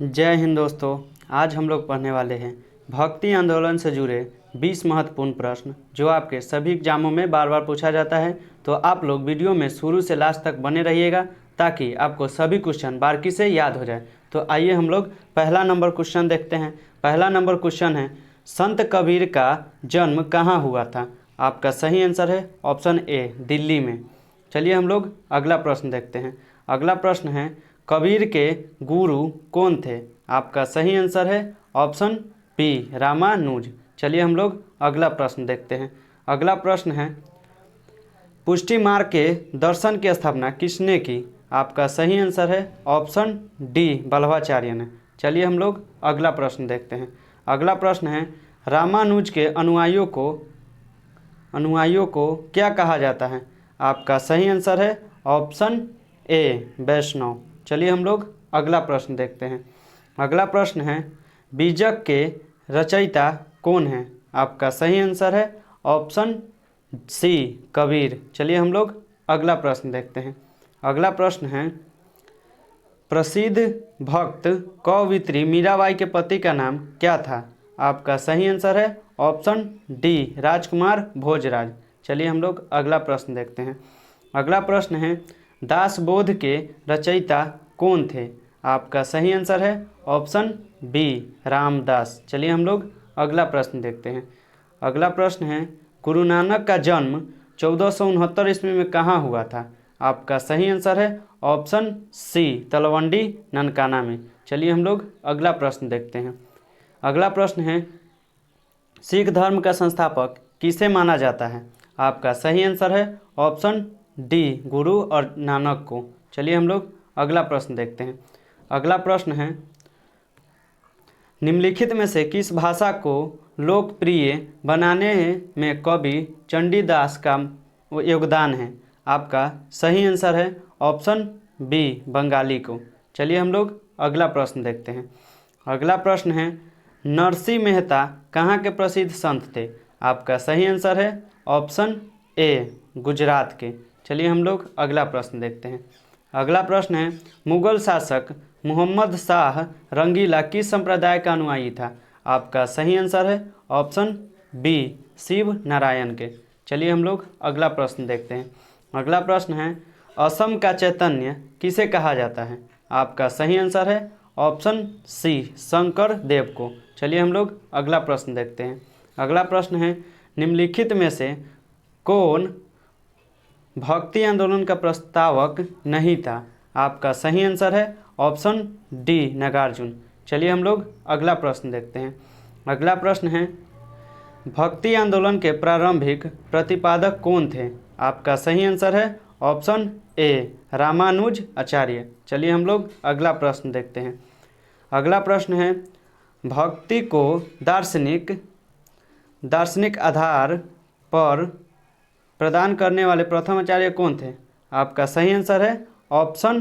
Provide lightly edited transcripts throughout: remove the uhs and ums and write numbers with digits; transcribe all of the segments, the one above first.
जय हिंद दोस्तों। आज हम लोग पढ़ने वाले हैं भक्ति आंदोलन से जुड़े 20 महत्वपूर्ण प्रश्न जो आपके सभी एग्जामों में बार बार पूछा जाता है। तो आप लोग वीडियो में शुरू से लास्ट तक बने रहिएगा ताकि आपको सभी क्वेश्चन बारीकी से याद हो जाए। तो आइए हम लोग पहला नंबर क्वेश्चन देखते हैं। पहला नंबर क्वेश्चन है, संत कबीर का जन्म कहाँ हुआ था? आपका सही आंसर है ऑप्शन ए, दिल्ली में। चलिए हम लोग अगला प्रश्न देखते हैं। अगला प्रश्न है, कबीर के गुरु कौन थे? आपका सही आंसर है ऑप्शन बी, रामानुज। चलिए हम लोग अगला प्रश्न देखते हैं। अगला प्रश्न है, पुष्टि मार्ग के दर्शन की स्थापना किसने की? आपका सही आंसर है ऑप्शन डी, वल्लभाचार्य ने। चलिए हम लोग अगला प्रश्न देखते हैं। अगला प्रश्न है, रामानुज के अनुयायियों को क्या कहा जाता है? आपका सही आंसर है ऑप्शन ए, वैष्णव। चलिए हम लोग अगला प्रश्न देखते हैं। अगला प्रश्न है, बीजक के रचयिता कौन है? आपका सही आंसर है ऑप्शन सी, कबीर। चलिए हम लोग अगला प्रश्न देखते हैं। अगला प्रश्न है, प्रसिद्ध भक्त कवयित्री मीराबाई के पति का नाम क्या था? आपका सही आंसर है ऑप्शन डी, राजकुमार भोजराज। चलिए हम लोग अगला प्रश्न देखते हैं। अगला प्रश्न है, दासबोध के रचयिता कौन थे? आपका सही आंसर है ऑप्शन बी, रामदास। चलिए हम लोग अगला प्रश्न देखते हैं। अगला प्रश्न है, गुरु नानक का जन्म 1469 ईस्वी में कहाँ हुआ था? आपका सही आंसर है ऑप्शन सी, तलवंडी ननकाना में। चलिए हम लोग अगला प्रश्न देखते हैं। अगला प्रश्न है, सिख धर्म का संस्थापक किसे माना जाता है? आपका सही आंसर है ऑप्शन डी, गुरु और नानक को। चलिए हम लोग अगला प्रश्न देखते हैं। अगला प्रश्न है, निम्नलिखित में से किस भाषा को लोकप्रिय बनाने में कवि चंडीदास का योगदान है? आपका सही आंसर है ऑप्शन बी, बंगाली को। चलिए हम लोग अगला प्रश्न देखते हैं। अगला प्रश्न है, नरसिंह मेहता कहाँ के प्रसिद्ध संत थे? आपका सही आंसर है ऑप्शन ए, गुजरात के। चलिए हम लोग अगला प्रश्न देखते हैं। अगला प्रश्न है, मुगल शासक मोहम्मद शाह रंगीला किस संप्रदाय का अनुयायी था? आपका सही आंसर है ऑप्शन बी, शिव नारायण के। चलिए हम लोग अगला प्रश्न देखते हैं। अगला प्रश्न है, असम का चैतन्य किसे कहा जाता है? आपका सही आंसर है ऑप्शन सी, शंकर देव को। चलिए हम लोग अगला प्रश्न देखते हैं। अगला प्रश्न है, निम्नलिखित में से कौन भक्ति आंदोलन का प्रस्तावक नहीं था? आपका सही आंसर है ऑप्शन डी, नागार्जुन। चलिए हम लोग अगला प्रश्न देखते हैं। अगला प्रश्न है, भक्ति आंदोलन के प्रारंभिक प्रतिपादक कौन थे? आपका सही आंसर है ऑप्शन ए, रामानुज आचार्य। चलिए हम लोग अगला प्रश्न देखते हैं। अगला प्रश्न है, भक्ति को दार्शनिक आधार पर प्रदान करने वाले प्रथम आचार्य कौन थे? आपका सही आंसर है ऑप्शन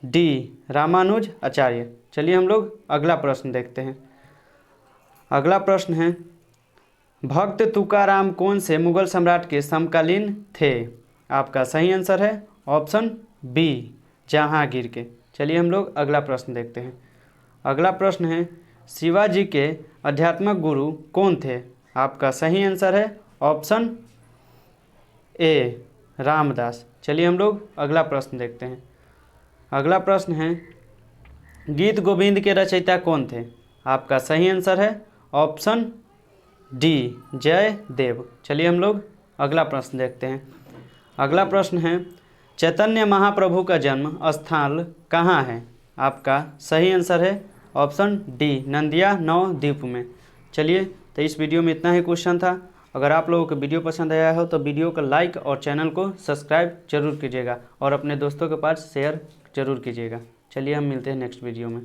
डी, रामानुज आचार्य। चलिए हम लोग अगला प्रश्न देखते हैं। अगला प्रश्न है, भक्त तुकाराम कौन से मुगल सम्राट के समकालीन थे? आपका सही आंसर है ऑप्शन बी, जहांगीर के। चलिए हम लोग अगला प्रश्न देखते हैं। अगला प्रश्न है, शिवाजी के आध्यात्मिक गुरु कौन थे? आपका सही आंसर है ऑप्शन ए, रामदास। चलिए हम लोग अगला प्रश्न देखते हैं। अगला प्रश्न है, गीत गोविंद के रचयिता कौन थे? आपका सही आंसर है ऑप्शन डी, जयदेव। चलिए हम लोग अगला प्रश्न देखते हैं। अगला प्रश्न है, चैतन्य महाप्रभु का जन्म स्थान कहाँ है? आपका सही आंसर है ऑप्शन डी, नंदिया नवद्वीप में। चलिए, तो इस वीडियो में इतना ही क्वेश्चन था। अगर आप लोगों को वीडियो पसंद आया हो तो वीडियो को लाइक और चैनल को सब्सक्राइब जरूर कीजिएगा और अपने दोस्तों के पास शेयर जरूर कीजिएगा। चलिए हम मिलते हैं नेक्स्ट वीडियो में।